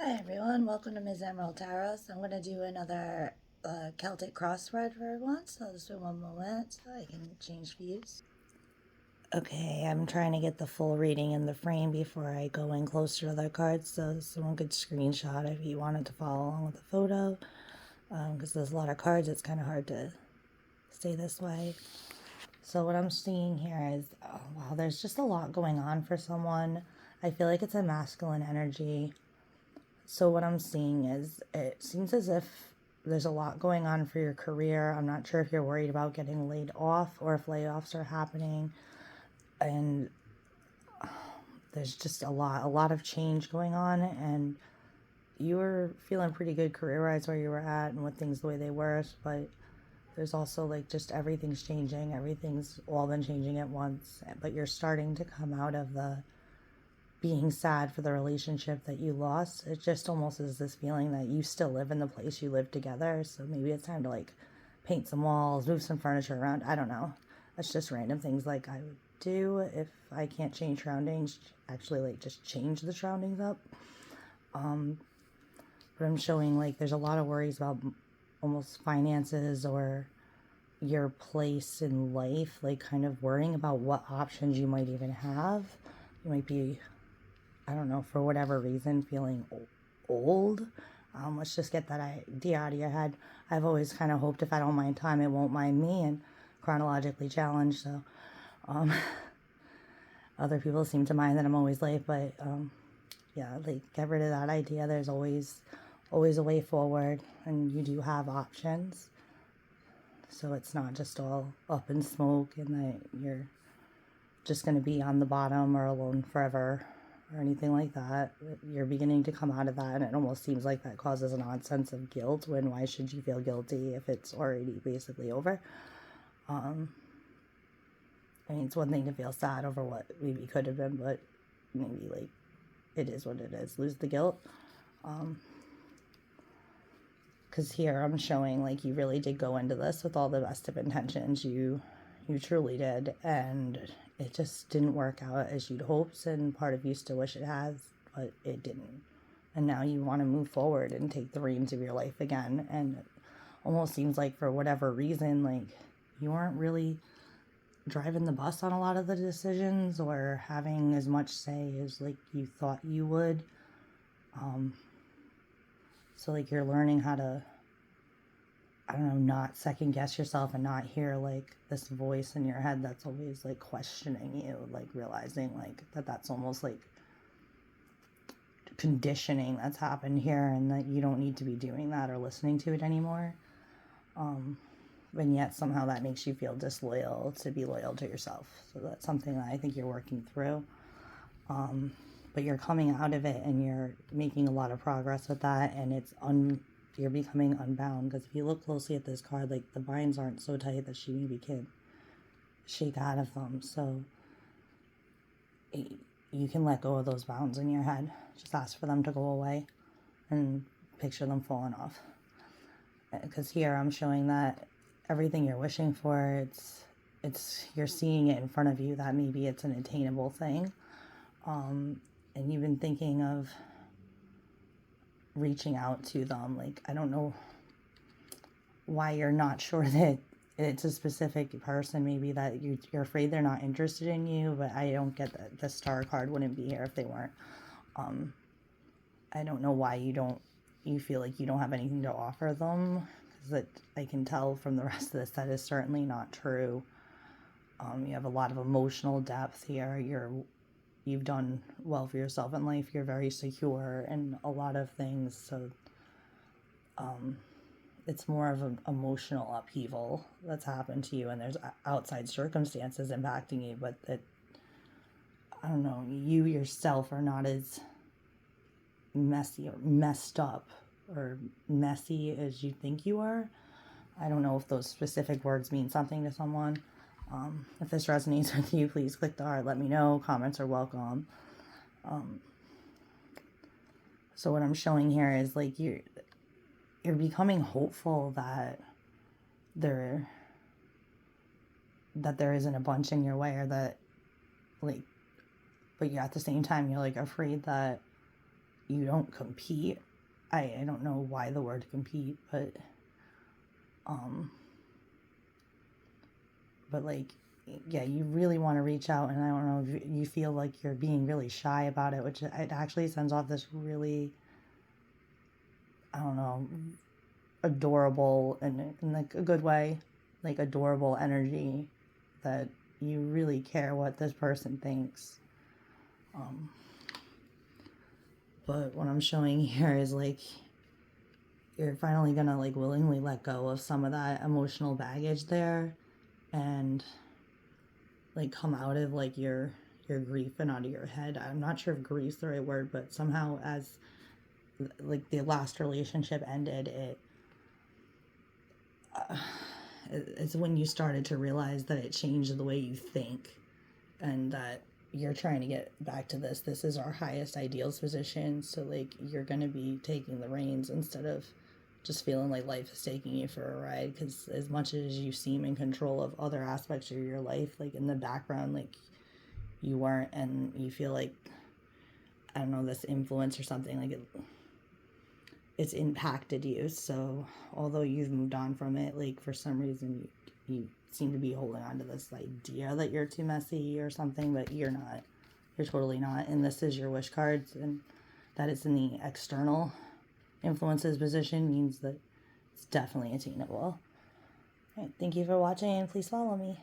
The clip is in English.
Hi everyone, welcome to MsEmeraldTarot. So I'm going to do another Celtic crossword for everyone. So just for one moment so I can change views. Okay, I'm trying to get the full reading in the frame before I go in closer to the cards, so someone could screenshot if you wanted to follow along with the photo. Because there's a lot of cards, it's kind of hard to stay this way. So what I'm seeing here is, wow, there's just a lot going on for someone. I feel like it's a masculine energy. So what I'm seeing is it seems as if there's a lot going on for your career. I'm not sure if you're worried about getting laid off or if layoffs are happening. And there's just a lot of change going on. And you were feeling pretty good career-wise where you were at and with things the way they were. But there's also like just everything's changing. Everything's all been changing at once. But you're starting to come out of the being sad for the relationship that you lost. It just almost is this feeling that you still live in the place you live together. So maybe it's time to like paint some walls, move some furniture around. I don't know. That's just random things like I would do if I can't change surroundings. Actually, like just change the surroundings up. But I'm showing like there's a lot of worries about almost finances or your place in life, like kind of worrying about what options you might even have. You might be, I don't know, for whatever reason, feeling old. Let's just get that idea out of your head. I've always kind of hoped if I don't mind time, it won't mind me, and chronologically challenged. So other people seem to mind that I'm always late, but yeah, like get rid of that idea. There's always a way forward, and you do have options. So it's not just all up in smoke and that you're just going to be on the bottom or alone forever or anything like that. You're beginning to come out of that, and it almost seems like that causes an odd sense of guilt when why should you feel guilty if it's already basically over? I mean, it's one thing to feel sad over what maybe could have been, but maybe like it is what it is. Lose the guilt. Because here I'm showing like you really did go into this with all the best of intentions. You truly did, and it just didn't work out as you'd hoped, and part of you still wish it has, but it didn't. And now you want to move forward and take the reins of your life again, and it almost seems like for whatever reason, like you weren't really driving the bus on a lot of the decisions or having as much say as like you thought you would. So like you're learning how to, I don't know, not second guess yourself and not hear like this voice in your head that's always like questioning you, like realizing like that's almost like conditioning that's happened here, and that you don't need to be doing that or listening to it anymore. And yet somehow that makes you feel disloyal to be loyal to yourself. So that's something that I think you're working through. But you're coming out of it and you're making a lot of progress with that, and you're becoming unbound. Because if you look closely at this card, like the binds aren't so tight that she maybe can shake out of them. So you can let go of those bounds in your head. Just ask for them to go away and picture them falling off. Because here I'm showing that everything you're wishing for, it's you're seeing it in front of you, that maybe it's an attainable thing. And you've been thinking of reaching out to them. Like, I don't know why you're not sure that it's a specific person, maybe that you're afraid they're not interested in you, but I don't get that the star card wouldn't be here if they weren't. I don't know why you feel like you don't have anything to offer them, because I can tell from the rest of this that is certainly not true. You have a lot of emotional depth here. You've done well for yourself in life. You're very secure in a lot of things. So it's more of an emotional upheaval that's happened to you, and there's outside circumstances impacting you, but that, I don't know, you yourself are not as messy or messed up or messy as you think you are. I don't know if those specific words mean something to someone. If this resonates with you, please click the heart, let me know. Comments are welcome. So what I'm showing here is like you're becoming hopeful that there isn't a bunch in your way, or that like, but you're at the same time you're like afraid that you don't compete. I don't know why the word compete, but like, yeah, you really want to reach out, and I don't know if you feel like you're being really shy about it, which it actually sends off this really, I don't know, adorable, and in like a good way, like adorable energy that you really care what this person thinks. But what I'm showing here is like you're finally gonna like willingly let go of some of that emotional baggage there, and like come out of like your grief and out of your head. I'm not sure if grief's the right word, but somehow as like the last relationship ended, it's when you started to realize that it changed the way you think, and that you're trying to get back to this is our highest ideals position. So like you're gonna be taking the reins instead of just feeling like life is taking you for a ride, because as much as you seem in control of other aspects of your life, like in the background, like you weren't, and you feel like, I don't know, this influence or something, like it's impacted you. So although you've moved on from it, like for some reason you seem to be holding on to this idea that you're too messy or something, but you're not. You're totally not. And this is your wish cards, and that it's in the external influences position means that it's definitely attainable. All right, thank you for watching, and please follow me.